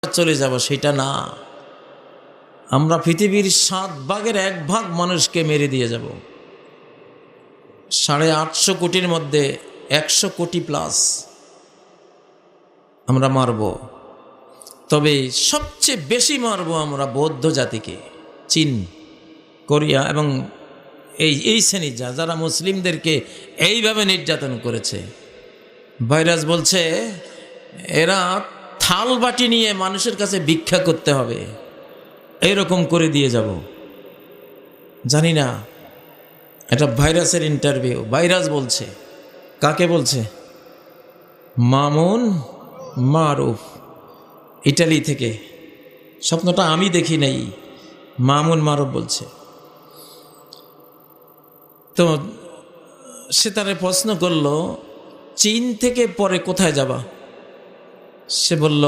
চলে যাব সেটা না। আমরা পৃথিবীর 7 ভাগের 1 ভাগ মানুষকে মেরে দিয়ে যাব। 850 কোটির মধ্যে 100 কোটি প্লাস আমরা মারব। তবে সবচেয়ে বেশি মারব আমরা বৌদ্ধ জাতিকে, চীন, কোরিয়া এবং এই শ্রেণীর যারা মুসলিমদেরকে এইভাবে নির্যাতন করেছে। ভাইরাস বলছে এরা থাল বাটি নিয়ে মানুষের কাছে ভিক্ষা করতে হবে, এইরকম করে দিয়ে যাব। জানি না, এটা ভাইরাসের ইন্টারভিউ। ভাইরাস বলছে, কাকে বলছে? মামুন মারুফ, ইটালি থেকে। স্বপ্নটা আমি দেখি নাই, মামুন মারুফ বলছে। তো সে তারে প্রশ্ন করলো, চীন থেকে পরে কোথায় যাবা? সে বলল